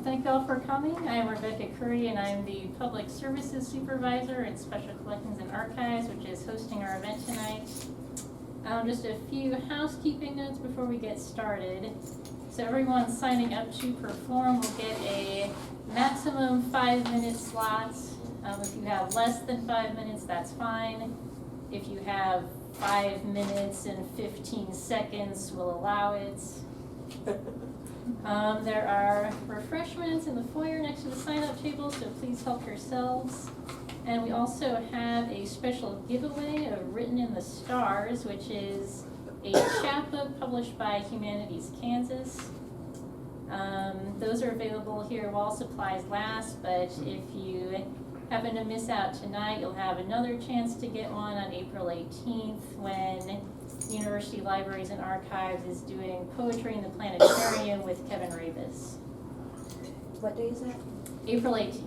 Thank you all for coming. I am Rebecca Curry, and I'm the Public Services Supervisor at Special Collections and Archives, which is hosting our event tonight. Just a few housekeeping notes before we get started. So everyone signing up to perform will get a maximum 5-minute slot. If you have less than 5 minutes, that's fine. If you have 5 minutes and 15 seconds, we'll allow it. There are refreshments in the foyer next to the sign-up table, so please help yourselves. And we also have a special giveaway of Written in the Stars, which is a chapbook published by Humanities Kansas. Those are available here while supplies last, but if you happen to miss out tonight, you'll have another chance to get one on April 18th when University Libraries and Archives is doing Poetry in the Planetarium with Kevin Rabus. What day is that? April 18th.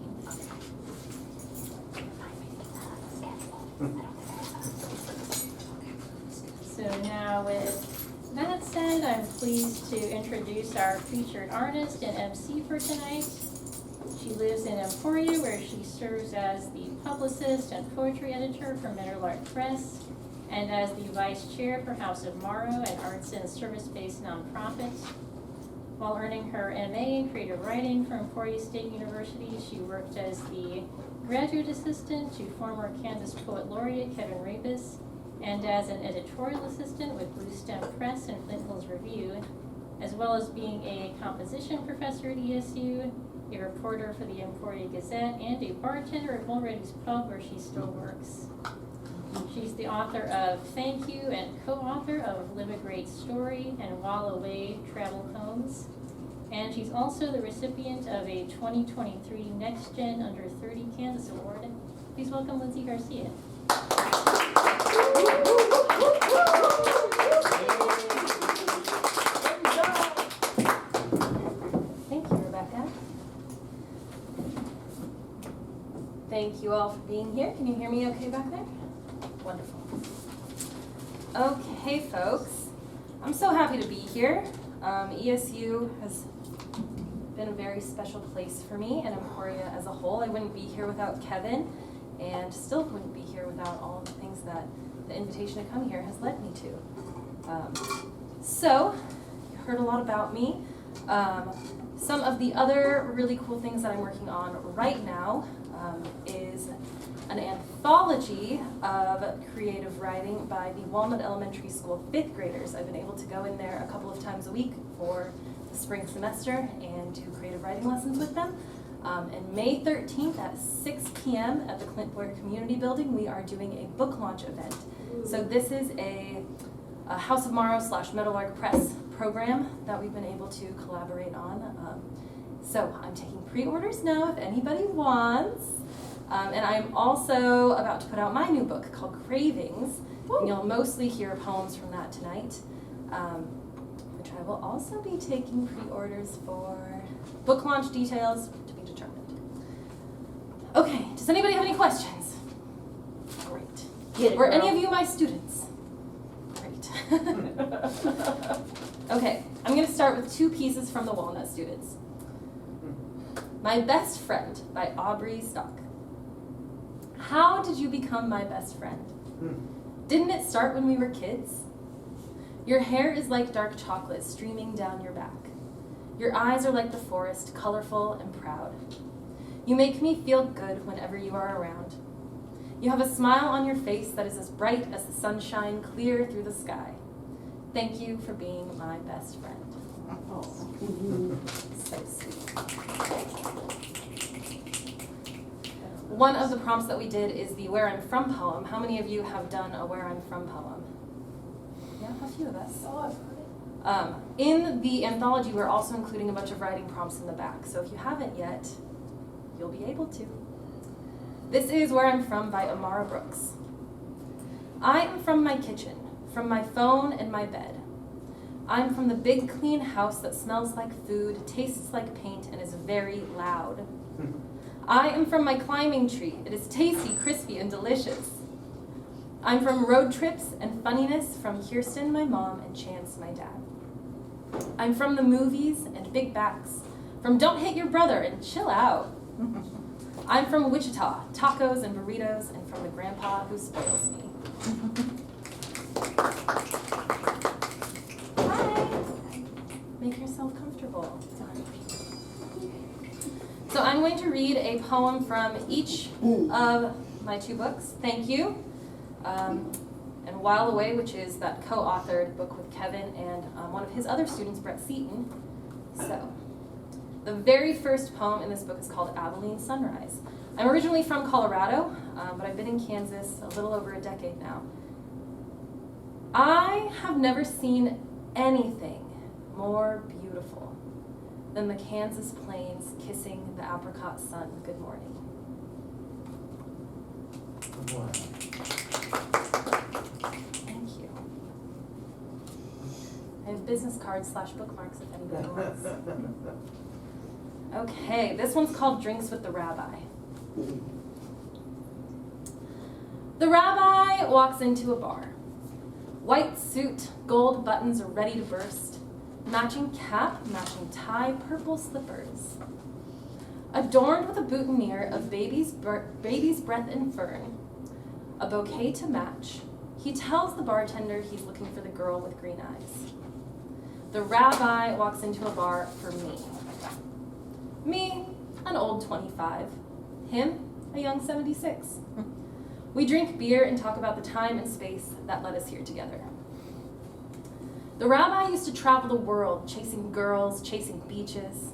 So now with that said, I'm pleased to introduce our featured artist and MC for tonight. She lives in Emporia, where she serves as the publicist and poetry editor for Meadowlark Press, and as the vice chair for House of Morrow, an arts and service-based nonprofit. While earning her MA in creative writing from Emporia State University, she worked as the graduate assistant to former Kansas Poet Laureate Kevin Rabus, and as an editorial assistant with Blue Stem Press and Flint Hills Review, as well as being a composition professor at ESU, a reporter for the Emporia Gazette, and a bartender at Mulready's Pub, where she still works. She's the author of Thank You and co-author of Live a Great Story and While Away Travel Poems. And she's also the recipient of a 2023 Next Gen Under 30 Kansas Award. Please welcome Lindsay Garcia. Thank you, Rebecca. Thank you all for being here. Can you hear me okay back there? Wonderful. Okay, folks. I'm so happy to be here. ESU has been a very special place for me and Emporia as a whole. I wouldn't be here without Kevin, and still wouldn't be here without all of the things that the invitation to come here has led me to. So, you heard a lot about me. Some of the other really cool things that I'm working on right now is an anthology of creative writing by the Walnut Elementary School 5th graders. I've been able to go in there a couple of times a week for the spring semester and do creative writing lessons with them. And May 13th at 6 p.m. at the Clint Boyer Community Building, we are doing a book launch event. So this is a House of Morrow / Meadowlark Press program that we've been able to collaborate on. So I'm taking pre-orders now if anybody wants. And I'm also about to put out my new book called Cravings. And you'll mostly hear poems from that tonight, which I will also be taking pre-orders for. Book launch details to be determined. Okay, does anybody have any questions? Great. Were any of you my students? Great. Okay, I'm going to start with 2 pieces from the Walnut students. My Best Friend by Aubrey Stock. How did you become my best friend? Didn't it start when we were kids? Your hair is like dark chocolate streaming down your back. Your eyes are like the forest, colorful and proud. You make me feel good whenever you are around. You have a smile on your face that is as bright as the sunshine clear through the sky. Thank you for being my best friend. So sweet. One of the prompts that we did is the Where I'm From poem. How many of you have done a Where I'm From poem? Yeah, a few of us. Oh, I've heard it. In the anthology, we're also including a bunch of writing prompts in the back. So if you haven't yet, you'll be able to. This is Where I'm From by Amara Brooks. I am from my kitchen, from my phone and my bed. I'm from the big clean house that smells like food, tastes like paint, and is very loud. I am from my climbing tree. It is tasty, crispy, and delicious. I'm from road trips and funniness from Kirsten, my mom, and Chance, my dad. I'm from the movies and big backs, From Don't Hit Your Brother and Chill Out. I'm from Wichita, tacos and burritos, and from the grandpa who spoils me. Hi. Make yourself comfortable. So I'm going to read a poem from each of my 2 books. Thank you. And While Away, which is that co-authored book with Kevin and one of his other students, Brett Seaton. So, the very first poem in this book is called Abilene Sunrise. I'm originally from Colorado, but I've been in Kansas a little over a decade now. I have never seen anything more beautiful than the Kansas plains kissing the apricot sun good morning. Wow. Thank you. I have business cards / bookmarks if anybody wants. Okay, this one's called Drinks with the Rabbi. The rabbi walks into a bar. White suit, gold buttons are ready to burst. Matching cap, matching tie, purple slippers. Adorned with a boutonniere of baby's breath and fern. A bouquet to match. He tells the bartender he's looking for the girl with green eyes. The rabbi walks into a bar for me. Me, an old 25. Him, a young 76. We drink beer and talk about the time and space that led us here together. The rabbi used to travel the world, chasing girls, chasing beaches.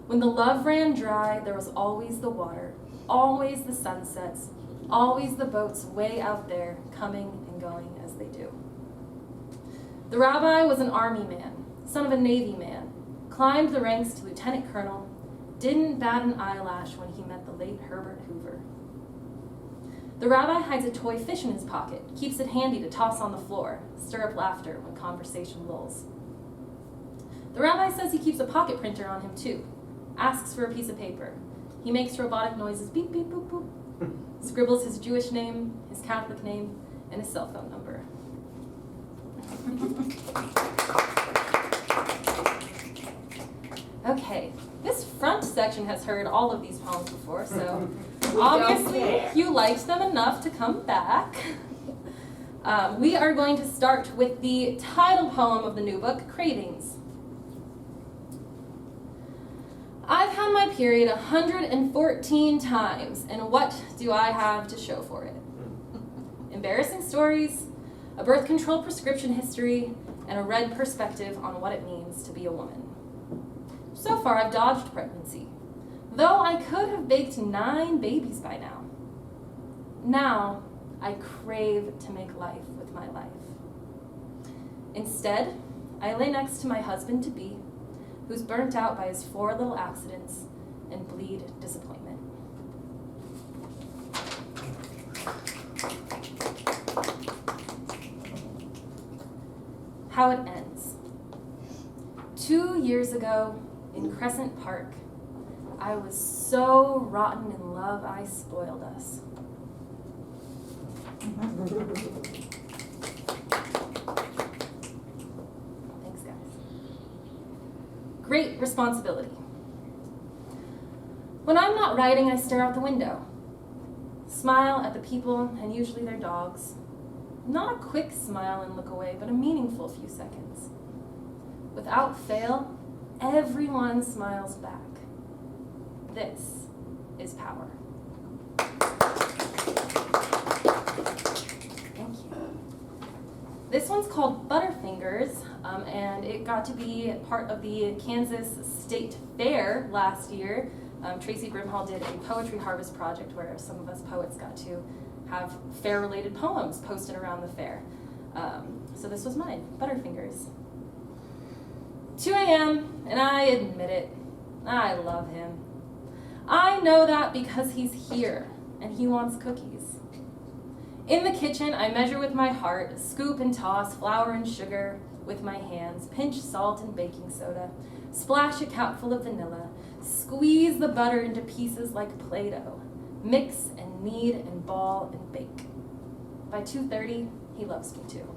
When the love ran dry, there was always the water, always the sunsets, always the boats way out there, coming and going as they do. The rabbi was an army man, son of a Navy man, climbed the ranks to lieutenant colonel, didn't bat an eyelash when he met the late Herbert Hoover. The rabbi hides a toy fish in his pocket, keeps it handy to toss on the floor, stir up laughter when conversation lulls. The rabbi says he keeps a pocket printer on him too, asks for a piece of paper. He makes robotic noises, beep, beep, boop, boop, scribbles his Jewish name, his Catholic name, and his cell phone number. Okay, this front section has heard all of these poems before, so obviously you liked them enough to come back. We are going to start with the title poem of the new book, Cravings. I've had my period 114 times, and what do I have to show for it? Embarrassing stories, a birth control prescription history, and a red perspective on what it means to be a woman. So far, I've dodged pregnancy, though I could have baked 9 babies by now. Now, I crave to make life with my life. Instead, I lay next to my husband-to-be, who's burnt out by his 4 little accidents and bleed disappointment. How it ends. 2 years ago, in Crescent Park, I was so rotten in love I spoiled us. Thanks, guys. Great responsibility. When I'm not writing, I stare out the window, smile at the people and usually their dogs. Not a quick smile and look away, but a meaningful few seconds. Without fail, everyone smiles back. This is power. Thank you. This one's called Butterfingers, and it got to be part of the Kansas State Fair last year. Tracy Brimhall did a poetry harvest project where some of us poets got to have fair-related poems posted around the fair. So this was mine, Butterfingers. 2 a.m., and I admit it, I love him. I know that because he's here, and he wants cookies. In the kitchen, I measure with my heart, scoop and toss flour and sugar with my hands, pinch salt and baking soda, splash a capful of vanilla, squeeze the butter into pieces like Play-Doh, mix and knead and ball and bake. By 2:30, he loves me too.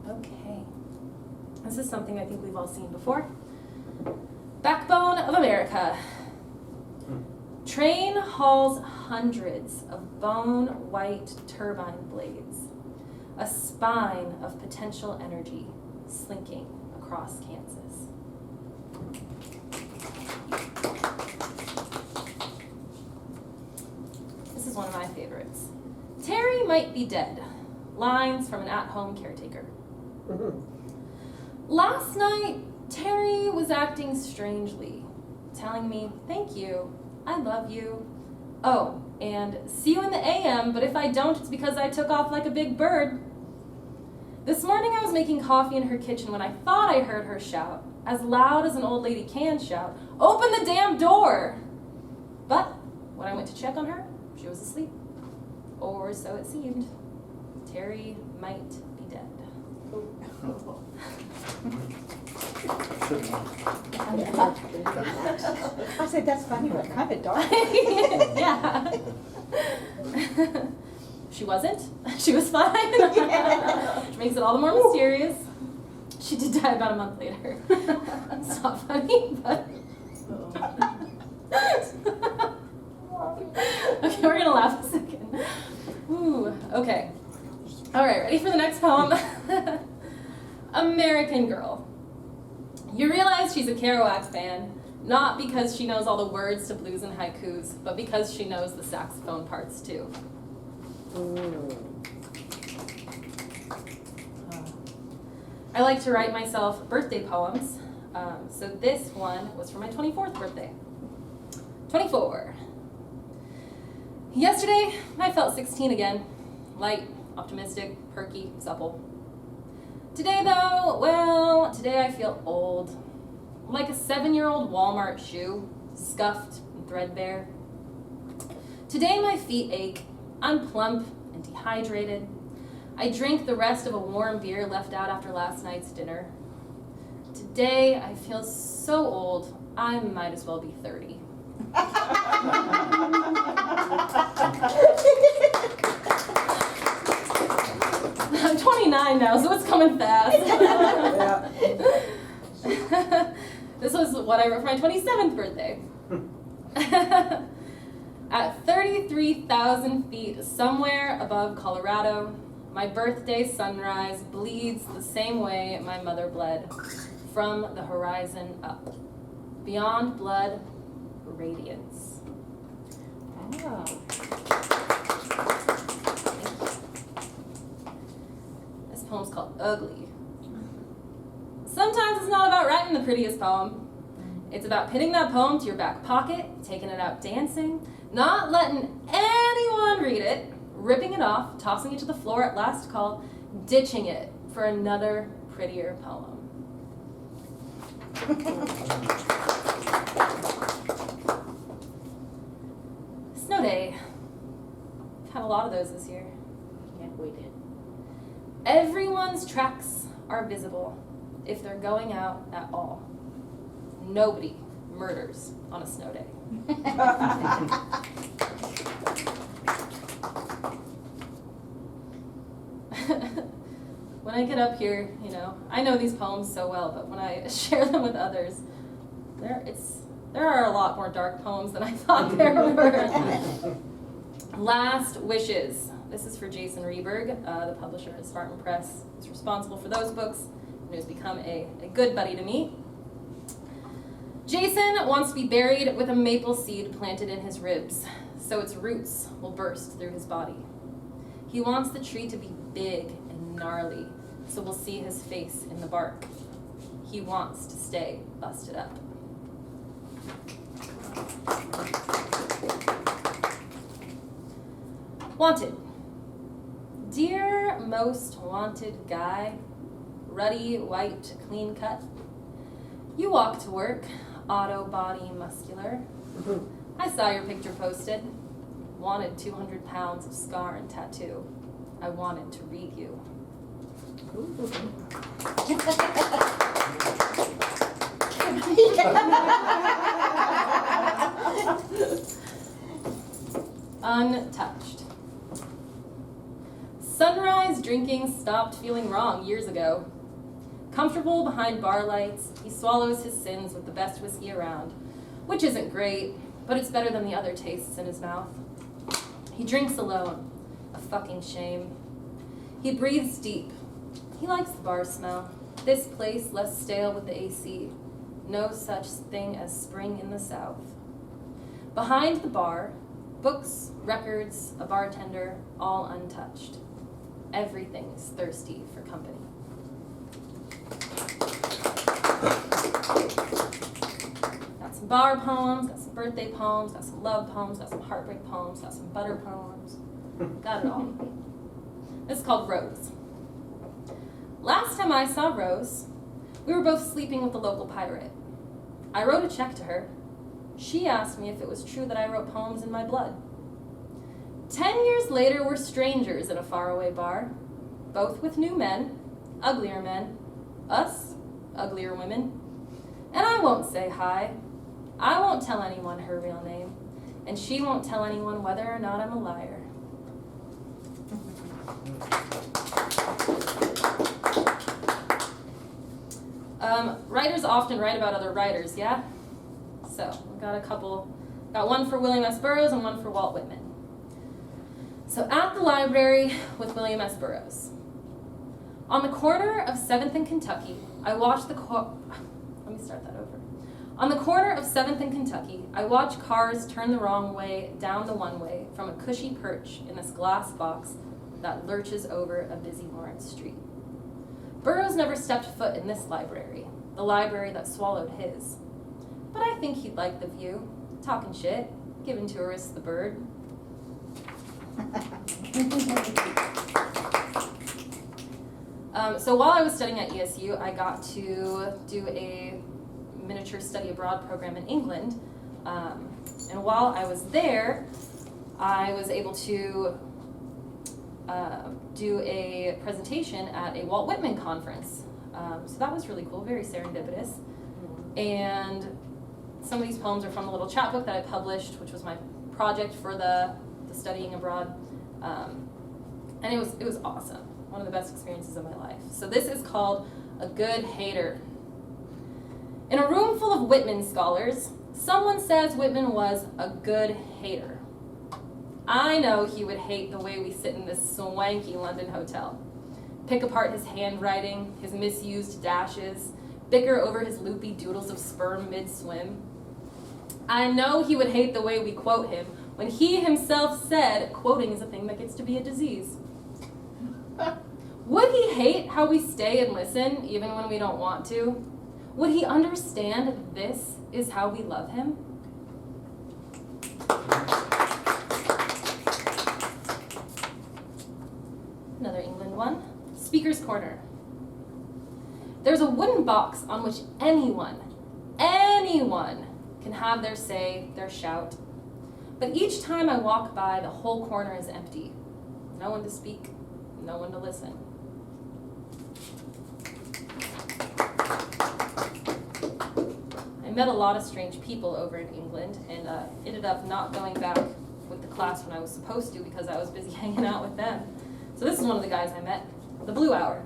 Okay. This is something I think we've all seen before. Backbone of America. Train hauls hundreds of bone-white turbine blades, a spine of potential energy slinking across Kansas. This is one of my favorites. Terry might be dead. Lines from an at-home caretaker. Last night, Terry was acting strangely, telling me, "Thank you, I love you. Oh, and see you in the AM, but if I don't, it's because I took off like a big bird." This morning I was making coffee in her kitchen when I thought I heard her shout, as loud as an old lady can shout, "Open the damn door!" But when I went to check on her, she was asleep. Or so it seemed. Terry might be dead. I said, that's funny, but kind of dark. Yeah. She wasn't. She was fine. Which makes it all the more mysterious. She did die about a month later. It's not funny, but... Okay, we're gonna laugh a second. Ooh, okay. All right, ready for the next poem? American Girl. You realize she's a Kerouac fan, not because she knows all the words to blues and haikus, but because she knows the saxophone parts too. I like to write myself birthday poems, so this one was for my 24th birthday. 24. Yesterday, I felt 16 again. Light, optimistic, perky, supple. Today though, well, today I feel old. Like a 7-year-old Walmart shoe, scuffed and threadbare. Today my feet ache. I'm plump and dehydrated. I drink the rest of a warm beer left out after last night's dinner. Today I feel so old, I might as well be 30. I'm 29 now, so it's coming fast. This was what I wrote for my 27th birthday. At 33,000 feet, somewhere above Colorado, my birthday sunrise bleeds the same way my mother bled, from the horizon up. Beyond blood, radiance. Oh. This poem's called Ugly. Sometimes it's not about writing the prettiest poem. It's about pinning that poem to your back pocket, taking it out dancing, not letting anyone read it, ripping it off, tossing it to the floor at last call, ditching it for another prettier poem. Snow day. I've had a lot of those this year. Yeah, we did. Everyone's tracks are visible if they're going out at all. Nobody murders on a snow day. When I get up here, you know, I know these poems so well, but when I share them with others, there are a lot more dark poems than I thought there were. Last Wishes. This is for Jason Reberg, the publisher at Spartan Press, who's responsible for those books and who's become a good buddy to me. Jason wants to be buried with a maple seed planted in his ribs, so its roots will burst through his body. He wants the tree to be big and gnarly, so we'll see his face in the bark. He wants to stay busted up. Wanted. Dear most wanted guy, ruddy, white, clean cut. You walk to work, auto body muscular. I saw your picture posted. Wanted 200 pounds of scar and tattoo. I wanted to read you. Untouched. Sunrise legalized drinking stopped feeling wrong years ago. Comfortable behind bar lights, he swallows his sins with the best whiskey around, which isn't great, but it's better than the other tastes in his mouth. He drinks alone, a fucking shame. He breathes deep. He likes the bar smell. This place less stale with the AC. No such thing as spring in the South. Behind the bar, books, records, a bartender, all untouched. Everything is thirsty for company. Got some bar poems, got some birthday poems, got some love poems, got some heartbreak poems, got some butter poems. Got it all. This is called Rose. Last time I saw Rose, we were both sleeping with the local pirate. I wrote a check to her. She asked me if it was true that I wrote poems in my blood. 10 years later, we're strangers in a faraway bar, both with new men, uglier men, us, uglier women. And I won't say hi. I won't tell anyone her real name, and she won't tell anyone whether or not I'm a liar. Writers often write about other writers, yeah? So, we've got a couple. Got one for William S. Burroughs and one for Walt Whitman. So, at the library with William S. Burroughs. On the corner of 7th and Kentucky, I watched Let me start that over. On the corner of 7th and Kentucky, I watch cars turn the wrong way down the one-way from a cushy perch in this glass box that lurches over a busy Lawrence Street. Burroughs never stepped foot in this library, the library that swallowed his. But I think he'd like the view, talking shit, giving tourists the bird. So while I was studying at ESU, I got to do a miniature study abroad program in England. And while I was there, I was able to do a presentation at a Walt Whitman conference. So that was really cool, very serendipitous. And some of these poems are from the little chapbook that I published, which was my project for the studying abroad. And it was awesome. One of the best experiences of my life. So this is called A Good Hater. In a room full of Whitman scholars, someone says Whitman was a good hater. I know he would hate the way we sit in this swanky London hotel. Pick apart his handwriting, his misused dashes, bicker over his loopy doodles of sperm mid-swim. I know he would hate the way we quote him when he himself said quoting is a thing that gets to be a disease. Would he hate how we stay and listen even when we don't want to? Would he understand that this is how we love him? Another England one. Speaker's Corner. There's a wooden box on which anyone can have their say, their shout. But each time I walk by, the whole corner is empty. No one to speak, no one to listen. I met a lot of strange people over in England and ended up not going back with the class when I was supposed to because I was busy hanging out with them. So this is one of the guys I met, the Blue Hour.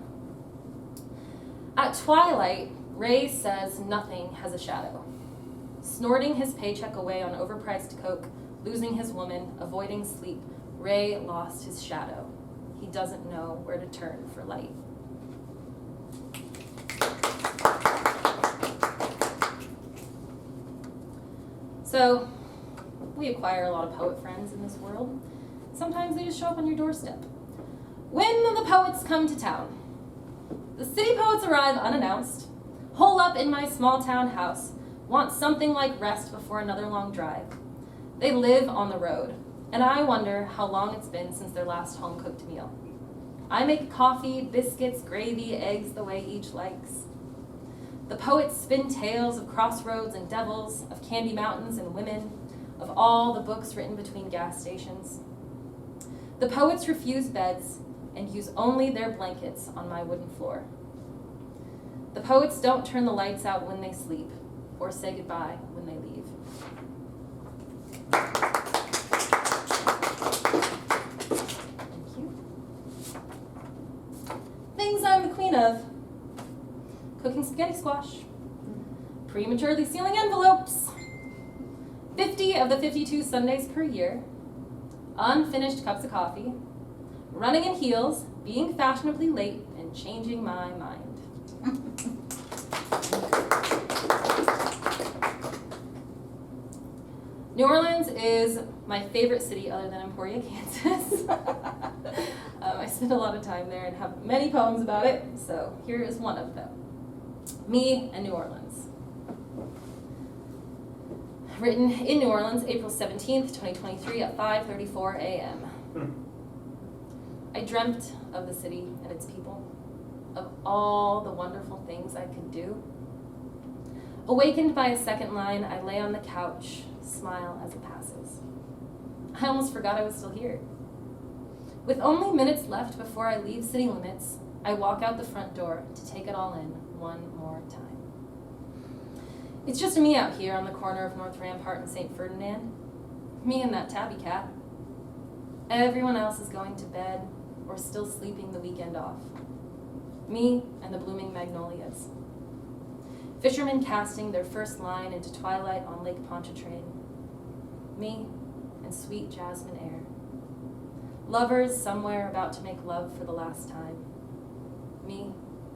At twilight, Ray says nothing has a shadow. Snorting his paycheck away on overpriced coke, losing his woman, avoiding sleep, Ray lost his shadow. He doesn't know where to turn for light. So, we acquire a lot of poet friends in this world. Sometimes they just show up on your doorstep. When the poets come to town, the city poets arrive unannounced, hole up in my small town house, want something like rest before another long drive. They live on the road, and I wonder how long it's been since their last home-cooked meal. I make coffee, biscuits, gravy, eggs the way each likes. The poets spin tales of crossroads and devils, of candy mountains and women, of all the books written between gas stations. The poets refuse beds and use only their blankets on my wooden floor. The poets don't turn the lights out when they sleep or say goodbye when they leave. Thank you. queen of cooking spaghetti squash, prematurely sealing envelopes, 50 of the 52 Sundays per year, unfinished cups of coffee, running in heels, being fashionably late, and changing my mind. New Orleans is my favorite city other than Emporia, Kansas. I spend a lot of time there and have many poems about it, so here is one of them. Me and New Orleans. Written in New Orleans, April 17th, 2023 at 5:34 a.m. I dreamt of the city and its people, of all the wonderful things I could do. Awakened by a second line, I lay on the couch, smile as it passes. I almost forgot I was still here. With only minutes left before I leave city limits, I walk out the front door to take it all in one more time. It's just me out here on the corner of North Rampart and St. Ferdinand. Me and that tabby cat. Everyone else is going to bed or still sleeping the weekend off. Me and the blooming magnolias. Fishermen casting their first line into twilight on Lake Pontchartrain. Me and sweet jasmine air. Lovers somewhere about to make love for the last time. Me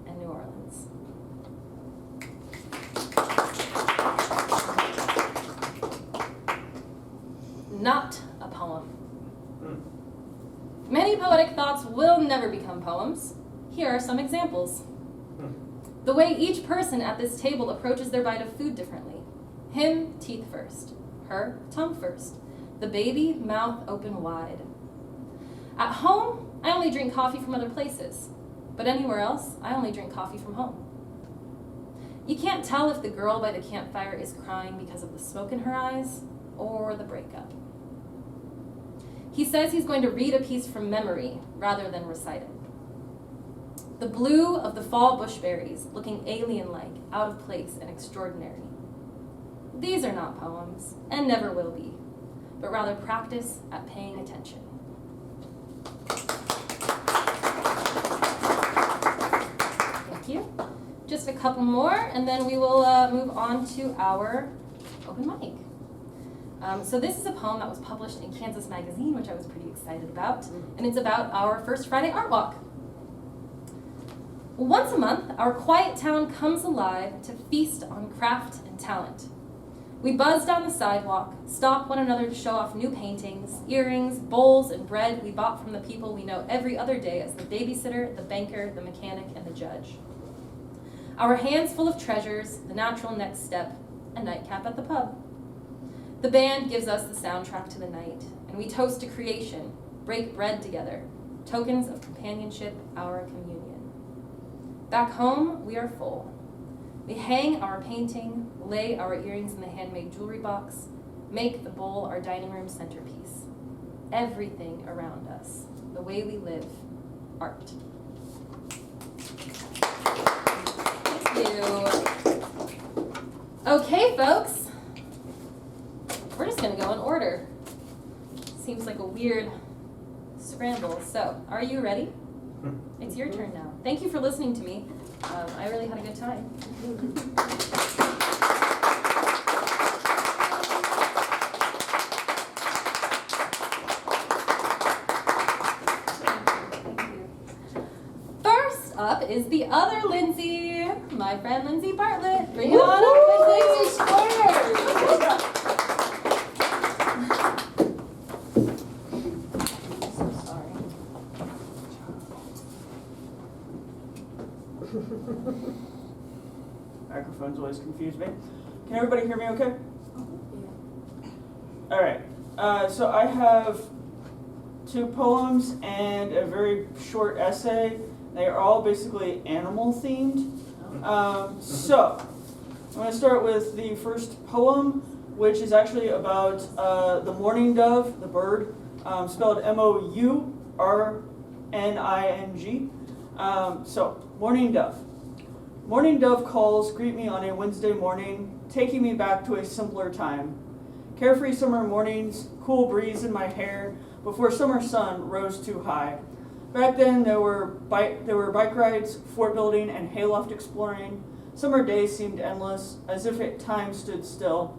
and New Orleans. Not a poem. Many poetic thoughts will never become poems. Here are some examples. The way each person at this table approaches their bite of food differently. Him, teeth first. Her, tongue first. The baby, mouth open wide. At home, I only drink coffee from other places. But anywhere else, I only drink coffee from home. You can't tell if the girl by the campfire is crying because of the smoke in her eyes or the breakup. He says he's going to read a piece from memory rather than recite it. The blue of the fall bushberries, looking alien-like, out of place and extraordinary. These are not poems, and never will be, but rather practice at paying attention. Thank you. Just a couple more, and then we will move on to our open mic. So this is a poem that was published in Kansas Magazine, which I was pretty excited about, and it's about our First Friday Art Walk. Once a month, our quiet town comes alive to feast on craft and talent. We buzz down the sidewalk, stop one another to show off new paintings, earrings, bowls, and bread we bought from the people we know every other day as the babysitter, the banker, the mechanic, and the judge. Our hands full of treasures, the natural next step, a nightcap at the pub. The band gives us the soundtrack to the night, and we toast to creation, break bread together, tokens of companionship, our communion. Back home, we are full. We hang our painting, lay our earrings in the handmade jewelry box, make the bowl our dining room centerpiece. Everything around us, the way we live, art. Thank you. Okay, folks. We're just gonna go in order. Seems like a weird scramble. So, are you ready? It's your turn now. Thank you for listening to me. I really had a good time. Thank you. First up is the other Lindsay, my friend Lindsay Bartlett. Bring it on up, Lindsay Squares. Microphones always confuse me. Can everybody hear me okay? All right. So I have 2 poems and a very short essay. They are all basically animal themed. So I'm going to start with the first poem, which is actually about the mourning dove, the bird, spelled M-O-U-R-N-I-N-G. So, morning dove. Morning dove calls greet me on a Wednesday morning, taking me back to a simpler time. Carefree summer mornings, cool breeze in my hair, before summer sun rose too high. Back then, there were bike rides, fort building, and hayloft exploring. Summer days seemed endless, as if time stood still.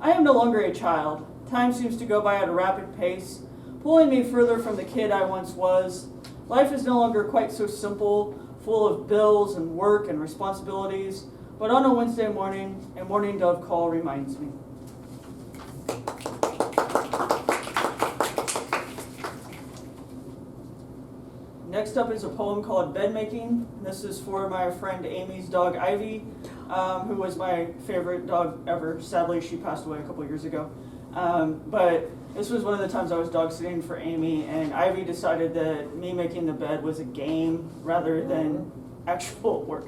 I am no longer a child. Time seems to go by at a rapid pace, pulling me further from the kid I once was. Life is no longer quite so simple, full of bills and work and responsibilities, but on a Wednesday morning, a morning dove call reminds me. Next up is a poem called Bed Making. This is for my friend Amy's dog Ivy, who was my favorite dog ever. Sadly, she passed away a couple years ago. But this was one of the times I was dog sitting for Amy, and Ivy decided that me making the bed was a game rather than actual work.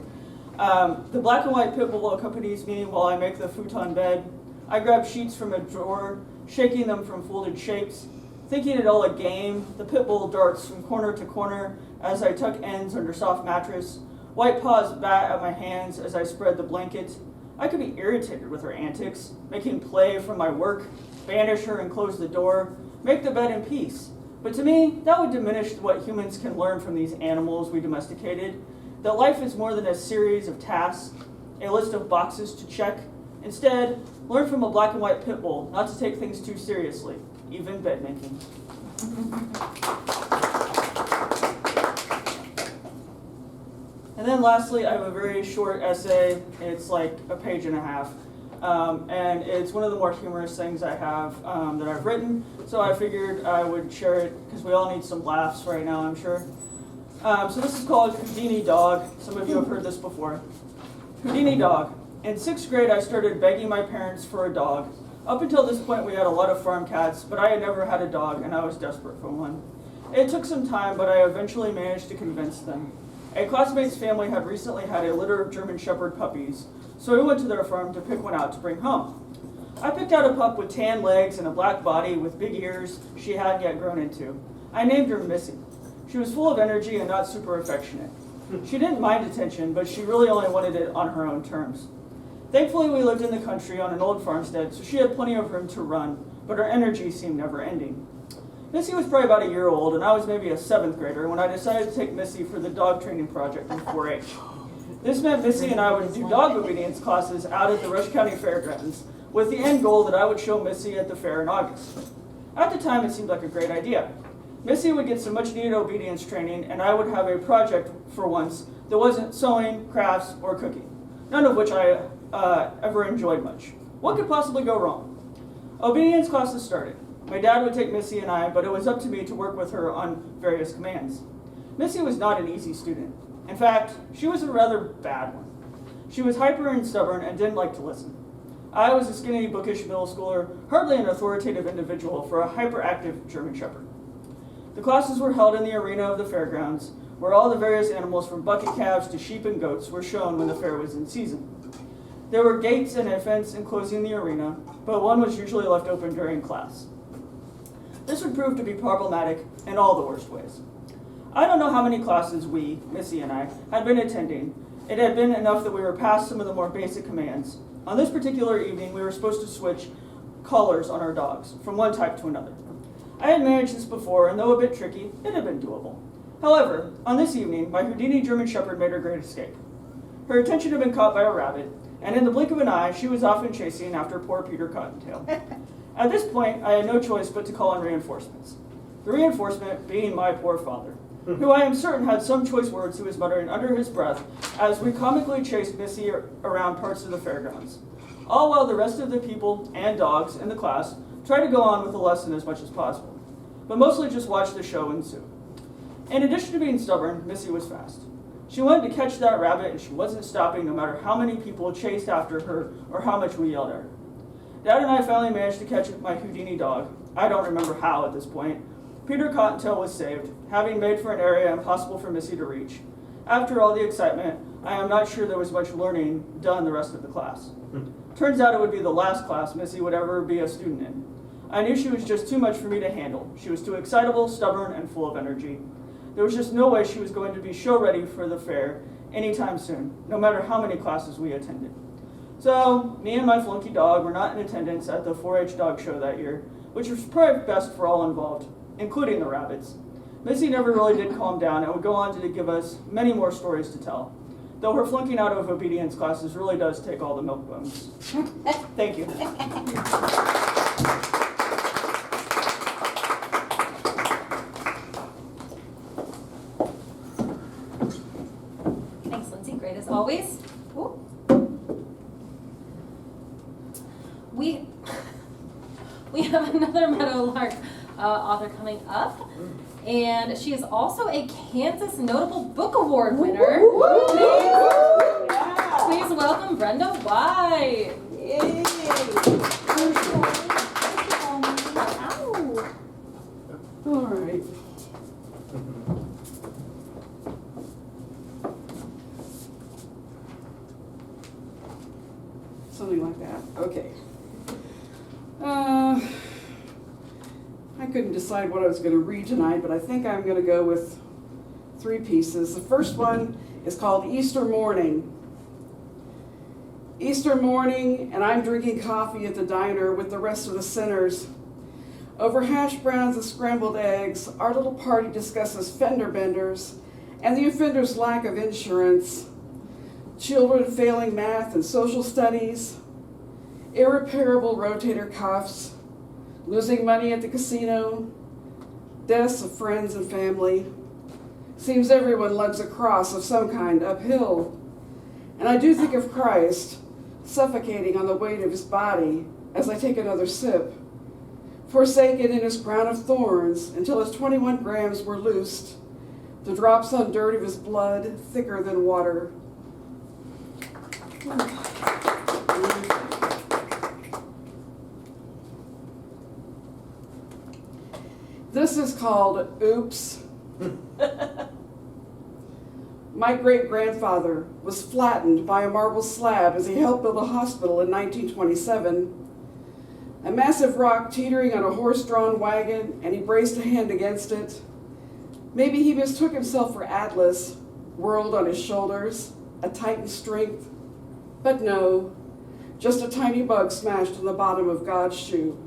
The black and white pit bull accompanies me while I make the futon bed. I grab sheets from a drawer, shaking them from folded shapes. Thinking it all a game, the pit bull darts from corner to corner as I tuck ends under soft mattress. White paws bat at my hands as I spread the blanket. I could be irritated with her antics, making play from my work, banish her and close the door, make the bed in peace. But to me, that would diminish what humans can learn from these animals we domesticated. That life is more than a series of tasks, a list of boxes to check. Instead, learn from a black and white pit bull not to take things too seriously, even bed making. And then lastly, I have a very short essay. It's like a page and a half. And it's one of the more humorous things I have that I've written. So I figured I would share it because we all need some laughs right now, I'm sure. So this is called Houdini Dog. Some of you have heard this before. Houdini Dog. In 6th grade, I started begging my parents for a dog. Up until this point, we had a lot of farm cats, but I had never had a dog, and I was desperate for one. It took some time, but I eventually managed to convince them. A classmate's family had recently had a litter of German Shepherd puppies, so we went to their farm to pick one out to bring home. I picked out a pup with tan legs and a black body with big ears she hadn't yet grown into. I named her Missy. She was full of energy and not super affectionate. She didn't mind attention, but she really only wanted it on her own terms. Thankfully, we lived in the country on an old farmstead, so she had plenty of room to run, but her energy seemed never ending. Missy was probably about a year old, and I was maybe a 7th grader when I decided to take Missy for the dog training project in 4-H. This meant Missy and I would do dog obedience classes out at the Rush County Fairgrounds, with the end goal that I would show Missy at the fair in August. At the time, it seemed like a great idea. Missy would get some much needed obedience training, and I would have a project for once that wasn't sewing, crafts, or cooking, none of which I ever enjoyed much. What could possibly go wrong? Obedience classes started. My dad would take Missy and I, but it was up to me to work with her on various commands. Missy was not an easy student. In fact, she was a rather bad one. She was hyper and stubborn and didn't like to listen. I was a skinny, bookish middle schooler, hardly an authoritative individual for a hyperactive German Shepherd. The classes were held in the arena of the fairgrounds, where all the various animals from bucket calves to sheep and goats were shown when the fair was in season. There were gates and a fence enclosing the arena, but one was usually left open during class. This would prove to be problematic in all the worst ways. I don't know how many classes we, Missy and I, had been attending. It had been enough that we were past some of the more basic commands. On this particular evening, we were supposed to switch collars on our dogs, from one type to another. I had managed this before, and though a bit tricky, it had been doable. However, on this evening, my Houdini German Shepherd made her great escape. Her attention had been caught by a rabbit, and in the blink of an eye, she was off and chasing after poor Peter Cottontail. At this point, I had no choice but to call in reinforcements. The reinforcement being my poor father, who I am certain had some choice words he was muttering under his breath as we comically chased Missy around parts of the fairgrounds, all while the rest of the people and dogs in the class tried to go on with the lesson as much as possible, but mostly just watched the show ensue. In addition to being stubborn, Missy was fast. She wanted to catch that rabbit, and she wasn't stopping no matter how many people chased after her or how much we yelled at her. Dad and I finally managed to catch my Houdini dog. I don't remember how at this point. Peter Cottontail was saved, having made for an area impossible for Missy to reach. After all the excitement, I am not sure there was much learning done the rest of the class. Turns out it would be the last class Missy would ever be a student in. I knew she was just too much for me to handle. She was too excitable, stubborn, and full of energy. There was just no way she was going to be show ready for the fair anytime soon, no matter how many classes we attended. So, me and my flunky dog were not in attendance at the 4-H dog show that year, which was probably best for all involved, including the rabbits. Missy never really did calm down and would go on to give us many more stories to tell. Though her flunking out of obedience classes really does take all the milk bones. Thank you. Thanks, Lindsay. Great as always. Ooh. We have another Meadowlark author coming up, and she is also a Kansas Notable Book Award winner. Please welcome Brenda White. Yay. All right. Something like that. Okay. I couldn't decide what I was going to read tonight, but I think I'm going to go with 3 pieces. The first one is called Easter Morning. Easter morning, and I'm drinking coffee at the diner with the rest of the sinners. Over hash browns and scrambled eggs, our little party discusses fender benders and the offender's lack of insurance, children failing math and social studies, irreparable rotator cuffs, losing money at the casino, deaths of friends and family. Seems everyone lugs a cross of some kind uphill. And I do think of Christ suffocating on the weight of his body as I take another sip, forsaken in his crown of thorns until his 21 grams were loosed, the drops on dirt of his blood thicker than water. This is called Oops. My great-grandfather was flattened by a marble slab as he helped build a hospital in 1927. A massive rock teetering on a horse-drawn wagon, and he braced a hand against it. Maybe he mistook himself for Atlas, whirled on his shoulders, a titan strength. But no, just a tiny bug smashed in the bottom of God's shoe.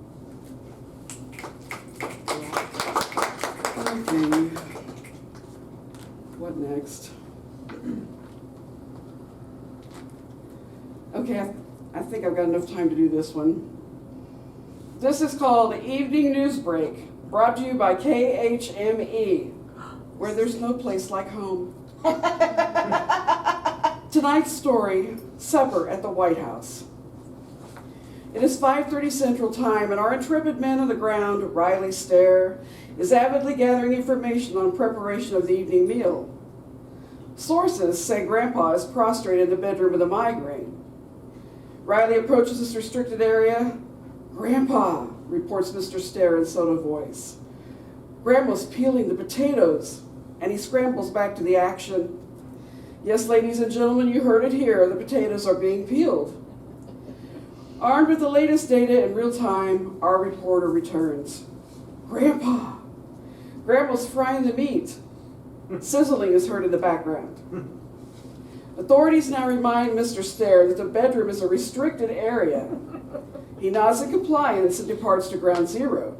Okay, what next? Okay, I think I've got enough time to do this one. This is called Evening News Break, brought to you by KHME, where there's no place like home. Tonight's story, Supper at the White House. It is 5:30 Central Time, and our intrepid man on the ground, Riley Stair, is avidly gathering information on preparation of the evening meal. Sources say Grandpa is prostrate in the bedroom with a migraine. Riley approaches this restricted area. "Grandpa," reports Mr. Stair in soda voice. "Grandma's peeling the potatoes," and he scrambles back to the action. "Yes, ladies and gentlemen, you heard it here. The potatoes are being peeled." Armed with the latest data in real time, our reporter returns. "Grandpa, Grandma's frying the meat." Sizzling is heard in the background. Authorities now remind Mr. Stair that the bedroom is a restricted area. He nods in compliance and departs to ground zero.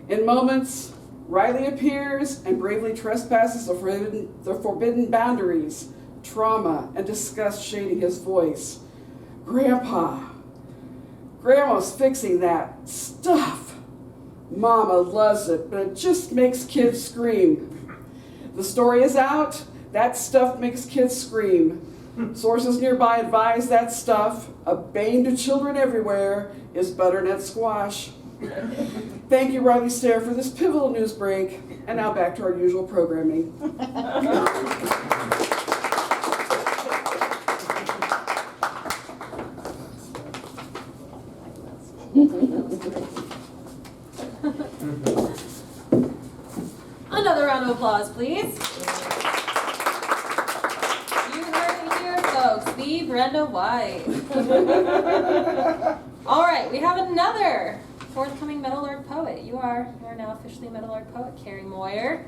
In moments, Riley appears and bravely trespasses the forbidden boundaries, trauma and disgust shading his voice. "Grandpa, Grandma's fixing that stuff. Mama loves it, but it just makes kids scream. The story is out. That stuff makes kids scream. Sources nearby advise that stuff, a bane to children everywhere, is butternut squash." Thank you, Riley Stair, for this pivotal news break. And now back to our usual programming. Another round of applause, please. You heard it here, folks. The Brenda White. All right, we have another forthcoming Meadowlark poet. You are now officially Meadowlark poet, Carrie Moyer.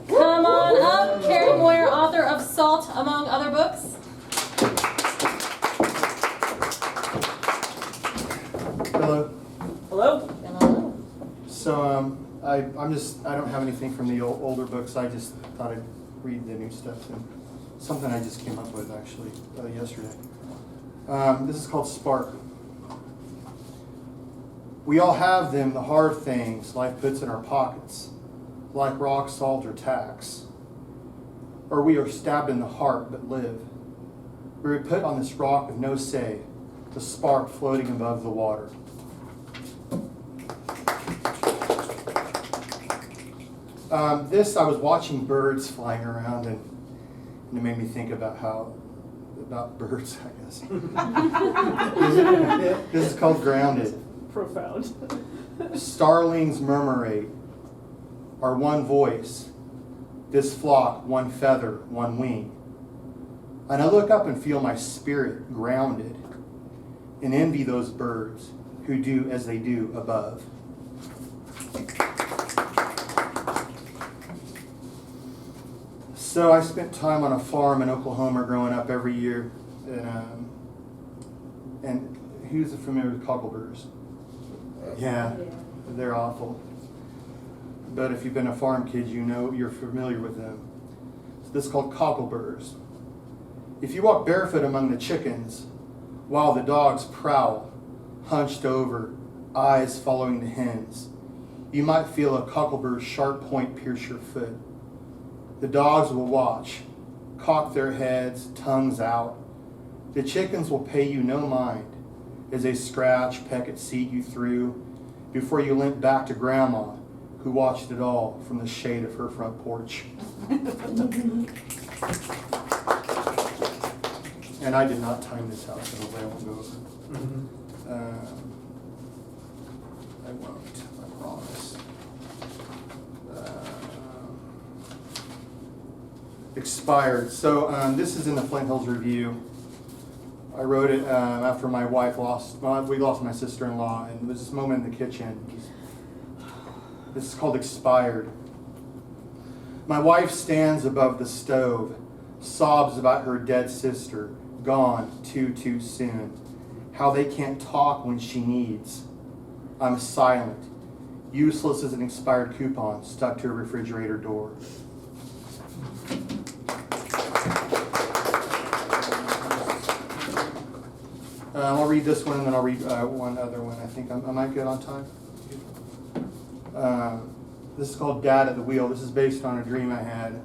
Come on up, Carrie Moyer, author of Salt, among other books. Hello. Hello? So I I don't have anything from the older books. I just thought I'd read the new stuff, and something I just came up with actually yesterday. This is called Spark. We all have them, the hard things life puts in our pockets, like rock, salt, or tacks. Or we are stabbed in the heart but live. We are put on this rock with no say, the spark floating above the water. This, I was watching birds flying around, and it made me think about birds, I guess. This is called Grounded. Profound. Starlings murmurate, are one voice, this flock, one feather, one wing. And I look up and feel my spirit grounded, and envy those birds who do as they do above. So I spent time on a farm in Oklahoma growing up every year, and who's familiar with cockleburs? Yeah, they're awful. But if you've been a farm kid, you know you're familiar with them. So this is called cockleburs. If you walk barefoot among the chickens, while the dogs prowl, hunched over, eyes following the hens, you might feel a cocklebur's sharp point pierce your foot. The dogs will watch, cock their heads, tongues out. The chickens will pay you no mind as they scratch, peck at seed you threw before you limp back to Grandma, who watched it all from the shade of her front porch. And I did not time this out, so hopefully I won't go over. I won't, I promise. Expired. So this is in the Flint Hills Review. I wrote it after my wife we lost my sister-in-law, and there was this moment in the kitchen. This is called Expired. My wife stands above the stove, sobs about her dead sister, gone too soon. How they can't talk when she needs. I'm silent, useless as an expired coupon stuck to a refrigerator door. I'll read this one, and then I'll read one other one. I think I might get on time. This is called Dad at the Wheel. This is based on a dream I had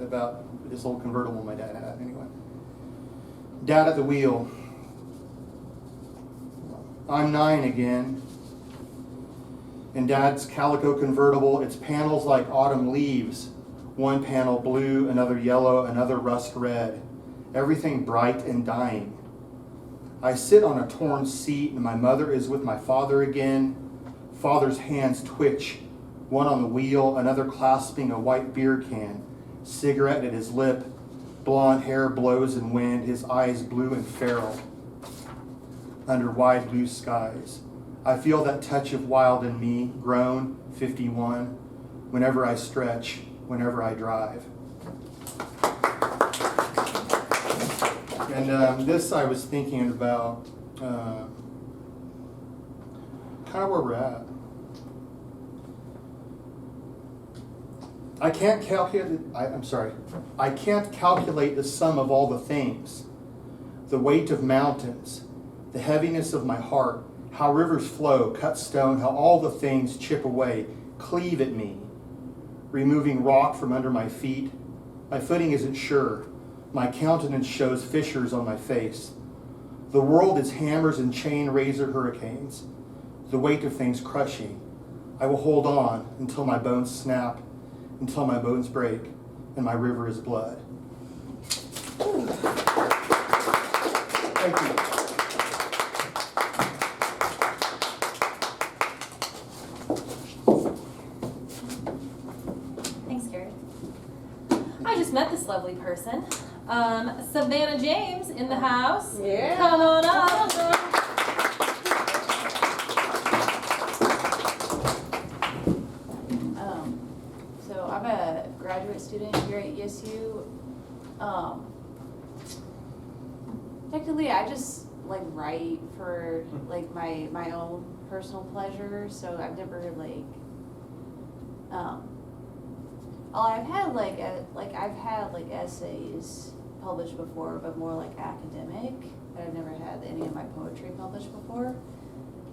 about this old convertible my dad had. Anyway, Dad at the Wheel. I'm 9 again. In Dad's calico convertible, its panels like autumn leaves. One panel blue, another yellow, another rust red. Everything bright and dying. I sit on a torn seat, and my mother is with my father again. Father's hands twitch, one on the wheel, another clasping a white beer can, cigarette at his lip, blonde hair blows in wind, his eyes blue and feral. Under wide blue skies, I feel that touch of wild in me, grown, 51, whenever I stretch, whenever I drive. And this I was thinking about kind of where we're at. I can't calculate the sum of all the things, the weight of mountains, the heaviness of my heart, how rivers flow, cut stone, how all the things chip away, cleave at me, removing rock from under my feet. My footing isn't sure. My countenance shows fissures on my face. The world is hammers and chain razor hurricanes, the weight of things crushing. I will hold on until my bones snap, until my bones break, and my river is blood. Thank you. Thanks, Gary. I just met this lovely person. Savannah James in the house. Yeah. Come on up. So I'm a graduate student here at ESU. Technically, I just like write for like my own personal pleasure. So I've never like I've had like essays published before, but more like academic. I've never had any of my poetry published before.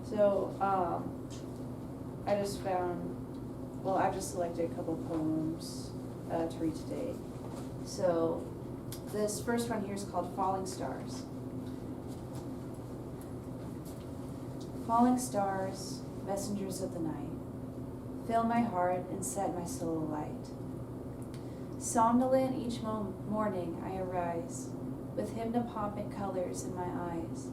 So, I just I've just selected a couple poems to read today. So, this first one here is called Falling Stars. Falling stars, messengers of the night, fill my heart and set my soul alight. Somnolent each morning I arise, with hypnopompic colors in my eyes.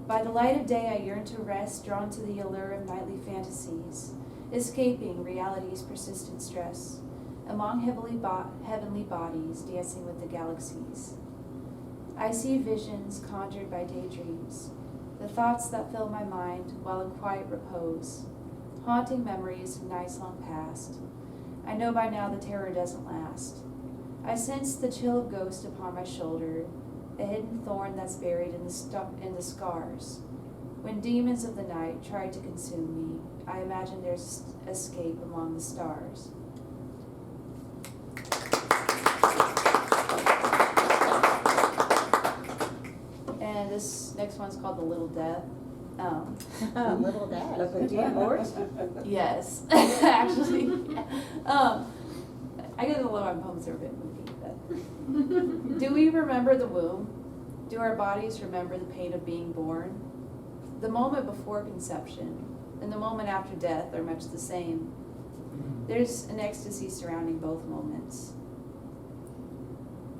By the light of day I yearn to rest, drawn to the allure of nightly fantasies, escaping reality's persistent stress, among heavenly bodies dancing with the galaxies. I see visions conjured by daydreams, the thoughts that fill my mind while in quiet repose, haunting memories of nights long past. I know by now the terror doesn't last. I sense the chill of ghost upon my shoulder, a hidden thorn that's buried in the scars. When demons of the night try to consume me, I imagine there's escape among the stars. And this next one's called The Little Death. Little dad. Like a dear horse? Yes, actually. I get a lot of poems that are a bit moody, but. Do we remember the womb? Do our bodies remember the pain of being born? The moment before conception and the moment after death are much the same. There's an ecstasy surrounding both moments.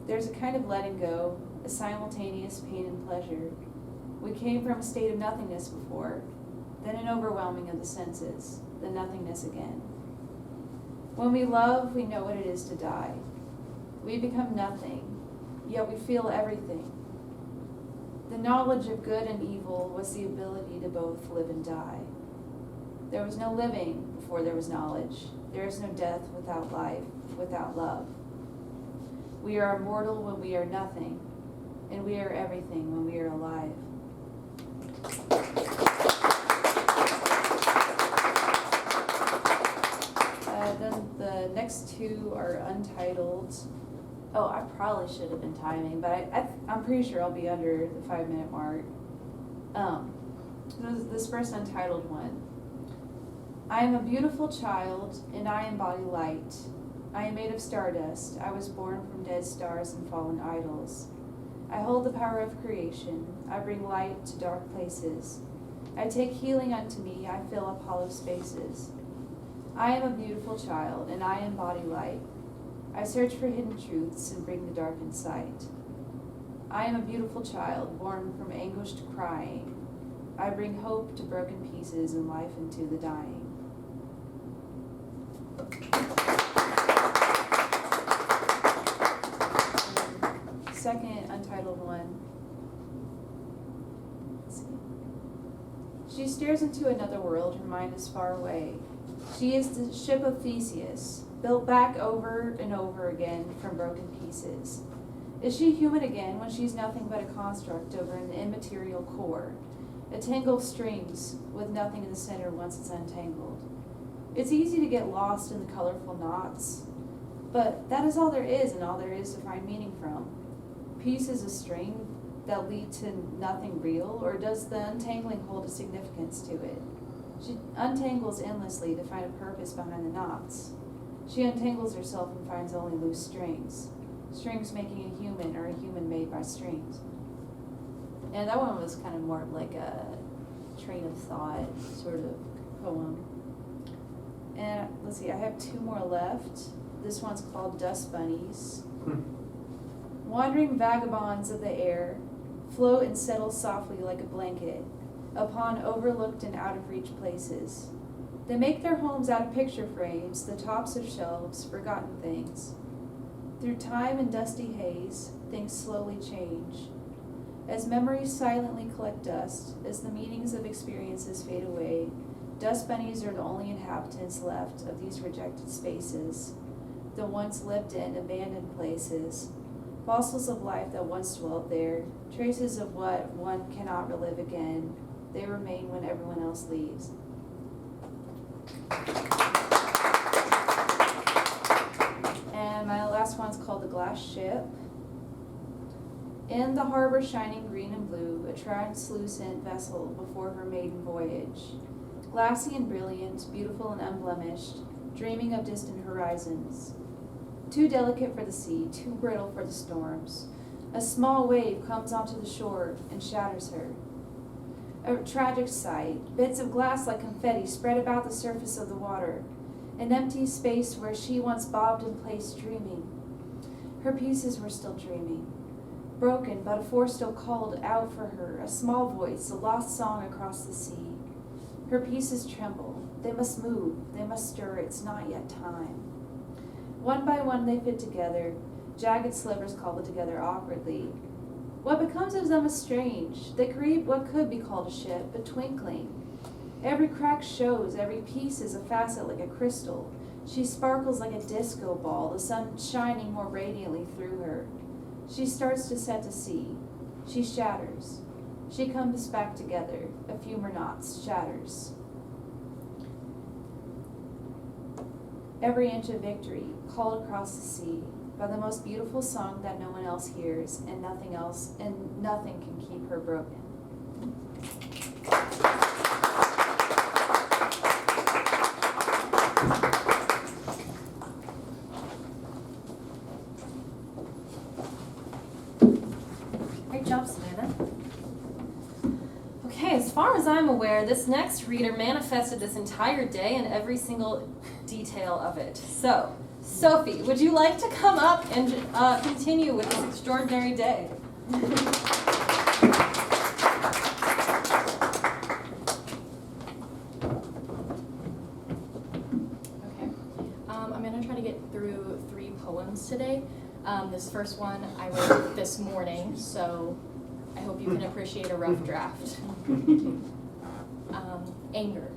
There's a kind of letting go, a simultaneous pain and pleasure. We came from a state of nothingness before, then an overwhelming of the senses, then nothingness again. When we love, we know what it is to die. We become nothing, yet we feel everything. The knowledge of good and evil was the ability to both live and die. There was no living before there was knowledge. There is no death without life, without love. We are immortal when we are nothing, and we are everything when we are alive. Then the next two are untitled. Oh, I probably should have been timing, but I'm pretty sure I'll be under the 5-minute mark. This first untitled one. I am a beautiful child, and I embody light. I am made of stardust. I was born from dead stars and fallen idols. I hold the power of creation. I bring light to dark places. I take healing unto me. I fill up hollow spaces. I am a beautiful child, and I embody light. I search for hidden truths and bring the dark in sight. I am a beautiful child, born from anguished crying. I bring hope to broken pieces and life into the dying. Second untitled one. Let's see. She stares into another world, her mind is far away. She is the ship of Theseus, built back over and over again from broken pieces. Is she human again when she's nothing but a construct over an immaterial core, a tangle of strings with nothing in the center once it's untangled? It's easy to get lost in the colorful knots, but that is all there is and all there is to find meaning from. Pieces of string that lead to nothing real, or does the untangling hold a significance to it? She untangles endlessly to find a purpose behind the knots. She untangles herself and finds only loose strings. Strings making a human, or a human made by strings. And that one was kind of more like a train of thought sort of poem. And let's see, I have two more left. This one's called Dust Bunnies. Wandering vagabonds of the air float and settle softly like a blanket upon overlooked and out-of-reach places. They make their homes out of picture frames, the tops of shelves, forgotten things. Through time and dusty haze, things slowly change. As memories silently collect dust, as the meanings of experiences fade away, dust bunnies are the only inhabitants left of these rejected spaces, the once lived in, abandoned places, fossils of life that once dwelt there, traces of what one cannot relive again. They remain when everyone else leaves. called the Glass Ship. In the harbor shining green and blue, a translucent vessel before her maiden voyage. Glassy and brilliant, beautiful and unblemished, dreaming of distant horizons. Too delicate for the sea, too brittle for the storms. A small wave comes onto the shore and shatters her. A tragic sight, bits of glass like confetti spread about the surface of the water. An empty space where she once bobbed in place dreaming. Her pieces were still dreaming. Broken, but a force still called out for her, a small voice, a lost song across the sea. Her pieces tremble. They must move. They must stir. It's not yet time. One by one they fit together. Jagged slivers cobbled together awkwardly. What becomes of them is strange. They create what could be called a ship, but twinkling. Every crack shows, every piece is a facet like a crystal. She sparkles like a disco ball, the sun shining more radiantly through her. She starts to set to sea. She shatters. She comes back together. A few more knots, shatters. Every inch of victory, called across the sea, by the most beautiful song that no one else hears, and nothing can keep her broken. Great job, Savannah. Okay, as far as I'm aware, this next reader manifested this entire day and every single detail of it. So, Sophie, would you like to come up and continue with this extraordinary day? Okay. I'm going to try to get through 3 poems today. This first one I wrote this morning, so I hope you can appreciate a rough draft. Anger.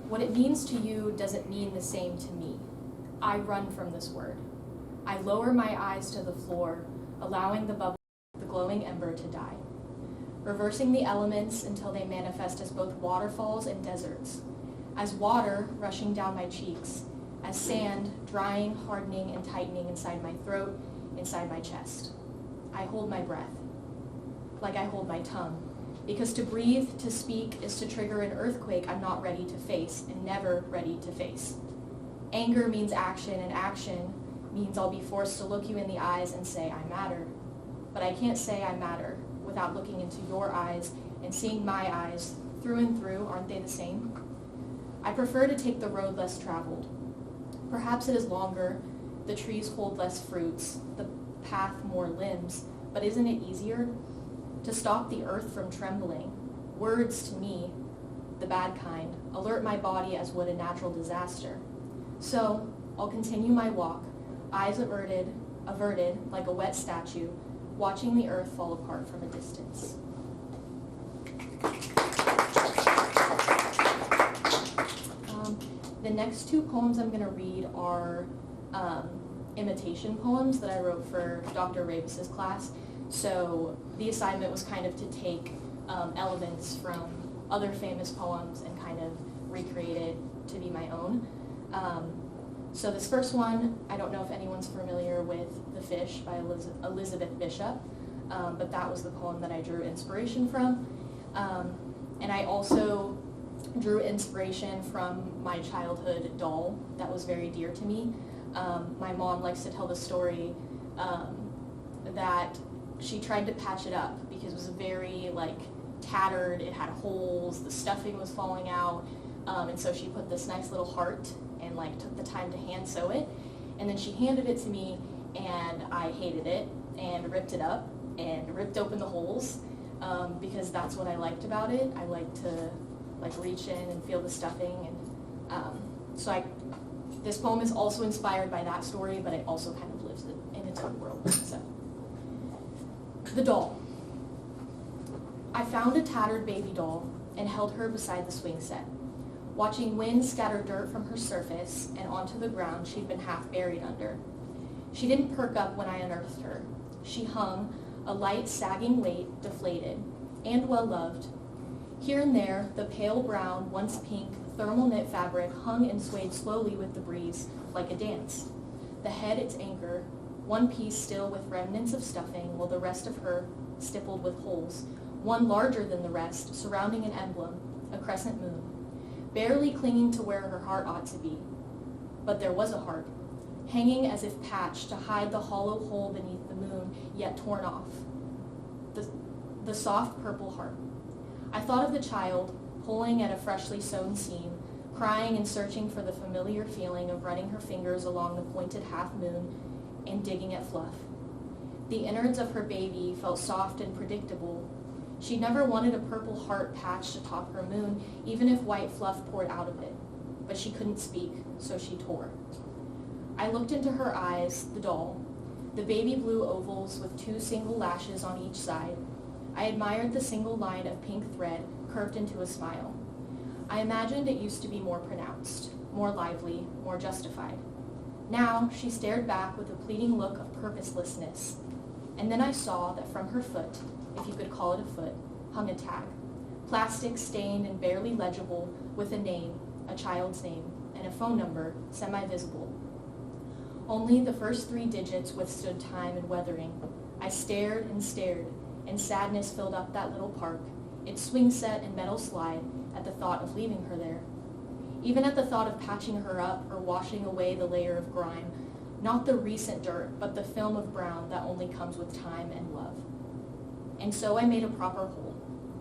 What it means to you doesn't mean the same to me. I run from this word. I lower my eyes to the floor, allowing the bubble, the glowing ember to die. Reversing the elements until they manifest as both waterfalls and deserts. As water rushing down my cheeks. As sand drying, hardening, and tightening inside my throat, inside my chest. I hold my breath. Like I hold my tongue. Because to breathe, to speak, is to trigger an earthquake I'm not ready to face and never ready to face. Anger means action, and action means I'll be forced to look you in the eyes and say, I matter. But I can't say I matter without looking into your eyes and seeing my eyes through and through. Aren't they the same? I prefer to take the road less traveled. Perhaps it is longer, the trees hold less fruits, the path more limbs, but isn't it easier? To stop the earth from trembling. Words to me, the bad kind, alert my body as would a natural disaster. So, I'll continue my walk, eyes averted like a wet statue, watching the earth fall apart from a distance. The next 2 poems I'm going to read are imitation poems that I wrote for Dr. Ravis's class. So the assignment was kind of to take elements from other famous poems and kind of recreate it to be my own. So this first one, I don't know if anyone's familiar with The Fish by Elizabeth Bishop, but that was the poem that I drew inspiration from. And I also drew inspiration from my childhood doll that was very dear to me. My mom likes to tell the story that she tried to patch it up because it was very tattered, it had holes, the stuffing was falling out, and so she put this nice little heart and took the time to hand sew it, and then she handed it to me and I hated it and ripped it up and ripped open the holes because that's what I liked about it. I liked to reach in and feel the stuffing, and this poem is also inspired by that story, but it also kind of lives in its own world. So, the doll. I found a tattered baby doll and held her beside the swing set, watching wind scatter dirt from her surface and onto the ground she'd been half buried under. She didn't perk up when I unearthed her. She hung, a light sagging weight, deflated, and well-loved. Here and there, the pale brown, once pink, thermal knit fabric hung and swayed slowly with the breeze, like a dance. the head its anchor, one piece still with remnants of stuffing, while the rest of her stippled with holes, one larger than the rest, surrounding an emblem, a crescent moon, barely clinging to where her heart ought to be. But there was a heart, hanging as if patched to hide the hollow hole beneath the moon, yet torn off. The soft purple heart. I thought of the child, pulling at a freshly sewn seam, crying and searching for the familiar feeling of running her fingers along the pointed half moon and digging at fluff. The innards of her baby felt soft and predictable. She'd never wanted a purple heart patched atop her moon, even if white fluff poured out of it. But she couldn't speak, so she tore. I looked into her eyes, the doll, the baby blue ovals with 2 single lashes on each side. I admired the single line of pink thread curved into a smile. I imagined it used to be more pronounced, more lively, more justified. Now she stared back with a pleading look of purposelessness. And then I saw that from her foot, if you could call it a foot, hung a tag. Plastic stained and barely legible, with a name, a child's name, and a phone number, semi-visible. Only the first 3 digits withstood time and weathering. I stared, and sadness filled up that little park, its swing set and metal slide, at the thought of leaving her there. Even at the thought of patching her up or washing away the layer of grime, not the recent dirt, but the film of brown that only comes with time and love. And so I made a proper hole,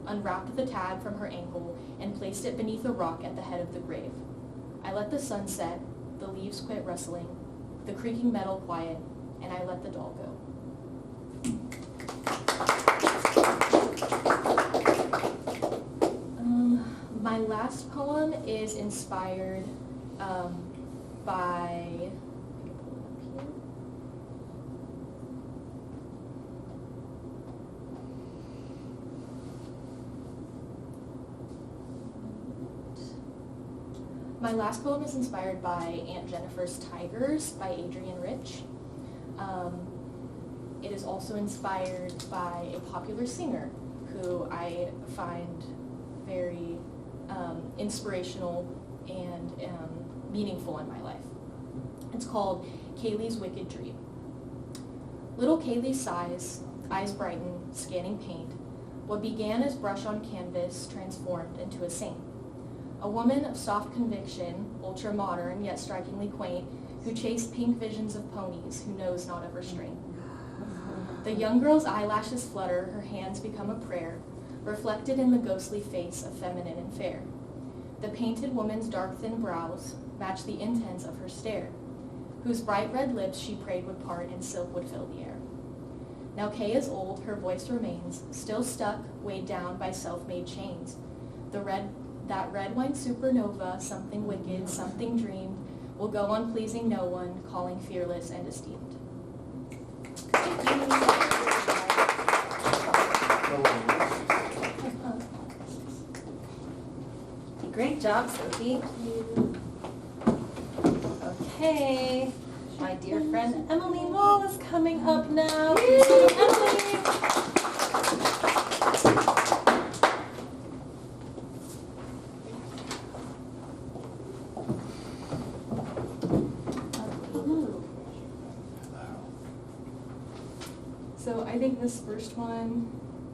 unwrapped the tag from her ankle, and placed it beneath a rock at the head of the grave. I let the sun set, the leaves quit rustling, the creaking metal quiet, and I let the doll go. My last poem is inspired by, my last poem is inspired by Aunt Jennifer's Tigers by Adrienne Rich. It is also inspired by a popular singer who I find very inspirational and meaningful in my life. It's called Kaylee's Wicked Dream. Little Kaylee sighs, eyes brighten, scanning paint. What began as brush on canvas transformed into a saint. A woman of soft conviction, ultra-modern yet strikingly quaint, who chased pink visions of ponies, who knows not of restraint. The young girl's eyelashes flutter, her hands become a prayer, reflected in the ghostly face of feminine and fair. The painted woman's dark thin brows match the intense of her stare, whose bright red lips she prayed would part and silk would fill the air. Now Kay is old, her voice remains, still stuck, weighed down by self-made chains. That red wine supernova, something wicked, something dreamed, will go on pleasing no one, calling fearless and esteemed. Great job, Sophie. Okay, my dear friend Emily Wall is coming up now. Emily. So I think this first one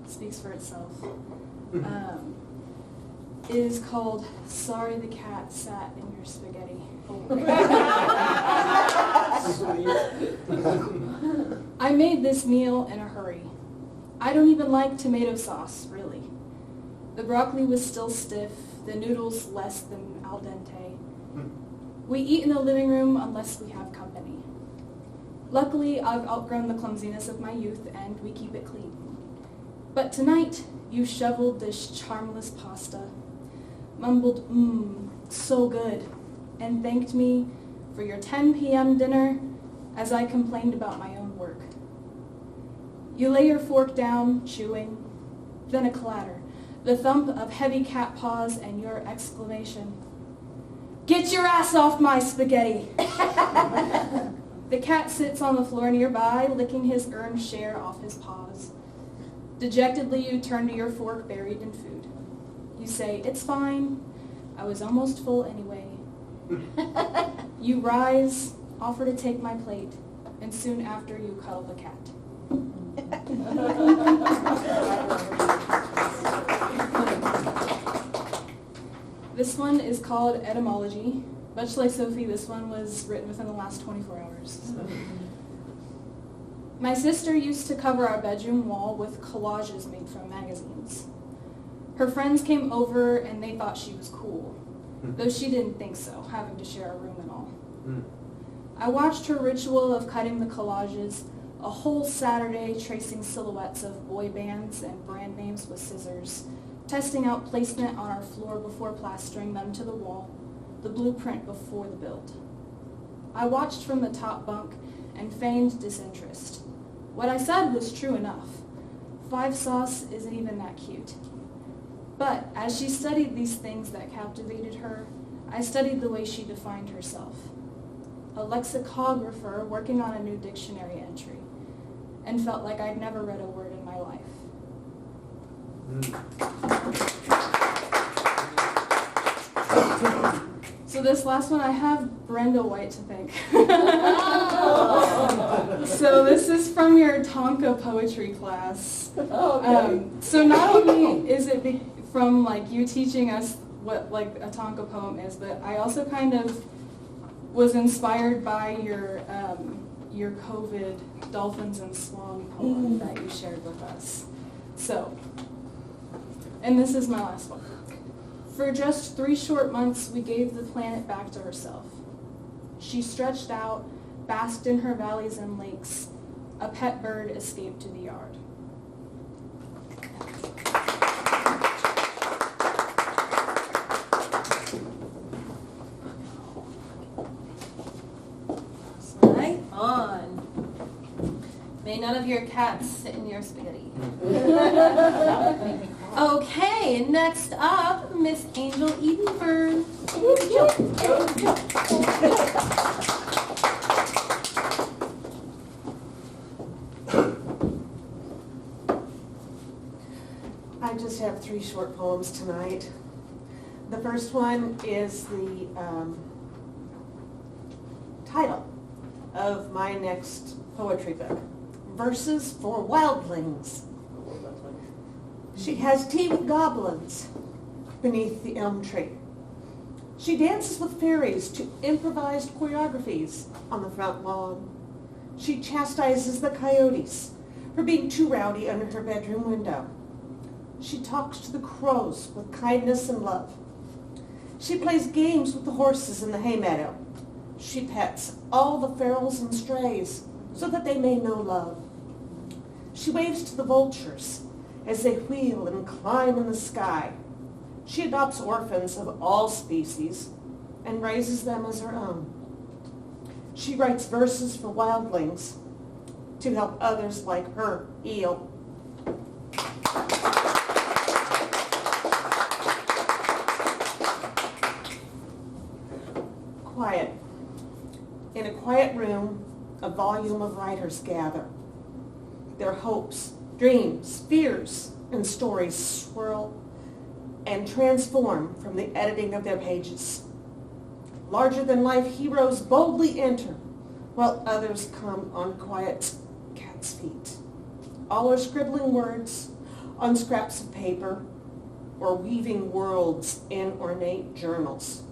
speaks for itself. It is called Sorry the Cat Sat in Your Spaghetti. I made this meal in a hurry. I don't even like tomato sauce, really. The broccoli was still stiff, the noodles less than al dente. We eat in the living room unless we have company. Luckily, I've outgrown the clumsiness of my youth and we keep it clean. But tonight, you shoveled this charmless pasta, mumbled, so good, and thanked me for your 10 p.m. dinner as I complained about my own work. You lay your fork down, chewing, then a clatter, the thump of heavy cat paws and your exclamation, "Get your ass off my spaghetti!" The cat sits on the floor nearby, licking his earned share off his paws. Dejectedly, you turn to your fork buried in food. You say, "It's fine. I was almost full anyway." You rise, offer to take my plate, and soon after you cuddle the cat. This one is called Etymology. Much like Sophie, this one was written within the last 24 hours. So. My sister used to cover our bedroom wall with collages made from magazines. Her friends came over and they thought she was cool, though she didn't think so, having to share a room and all. I watched her ritual of cutting the collages a whole Saturday, tracing silhouettes of boy bands and brand names with scissors, testing out placement on our floor before plastering them to the wall, the blueprint before the build. I watched from the top bunk and feigned disinterest. What I said was true enough. 5 sauce isn't even that cute. But as she studied these things that captivated her, I studied the way she defined herself. A lexicographer working on a new dictionary entry, and felt like I'd never read a word in my life. So this last one, I have Brenda White to thank. So this is from your Tonka poetry class. So not only is it from like you teaching us what like a Tonka poem is, but I also kind of was inspired by your COVID Dolphins and Swan poem that you shared with us. So, and this is my last one. For just 3 short months, we gave the planet back to herself. She stretched out, basked in her valleys and lakes. A pet bird escaped to the yard. Right on. May none of your cats sit in your spaghetti. Okay, next up, Miss Angel Edenburn. I just have 3 short poems tonight. The first one is the title of my next poetry book, Verses for Wildlings. She has tea with goblins beneath the elm tree. She dances with fairies to improvised choreographies on the front lawn. She chastises the coyotes for being too rowdy under her bedroom window. She talks to the crows with kindness and love. She plays games with the horses in the hay meadow. She pets all the ferals and strays so that they may know love. She waves to the vultures as they wheel and climb in the sky. She adopts orphans of all species and raises them as her own. She writes verses for wildlings to help others like her heal. Quiet. In a quiet room, a volume of writers gather. Their hopes, dreams, fears, and stories swirl and transform from the editing of their pages. Larger-than-life heroes boldly enter, while others come on quiet cat's feet. All are scribbling words on scraps of paper or weaving worlds in ornate journals.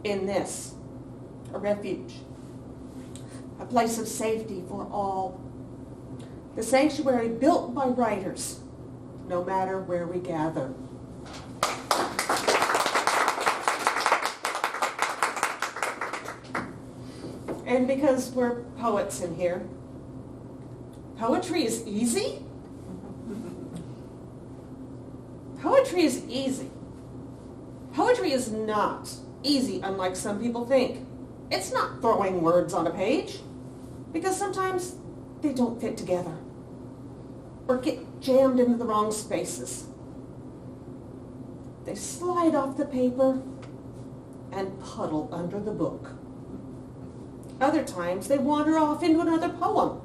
In this, a refuge, a place of safety for all. The sanctuary built by writers, no matter where we gather. And because we're poets in here, poetry is easy? Poetry is easy. Poetry is not easy, unlike some people think. It's not throwing words on a page, because sometimes they don't fit together or get jammed into the wrong spaces. They slide off the paper and puddle under the book. Other times they wander off into another poem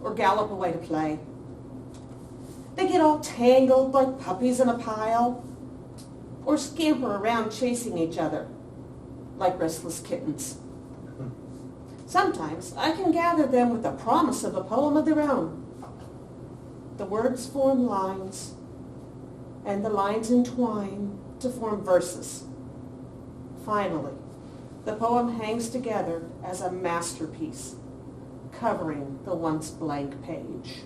or gallop away to play. They get all tangled like puppies in a pile or scamper around chasing each other like restless kittens. Sometimes I can gather them with the promise of a poem of their own. The words form lines, and the lines entwine to form verses. Finally, the poem hangs together as a masterpiece, covering the once blank page.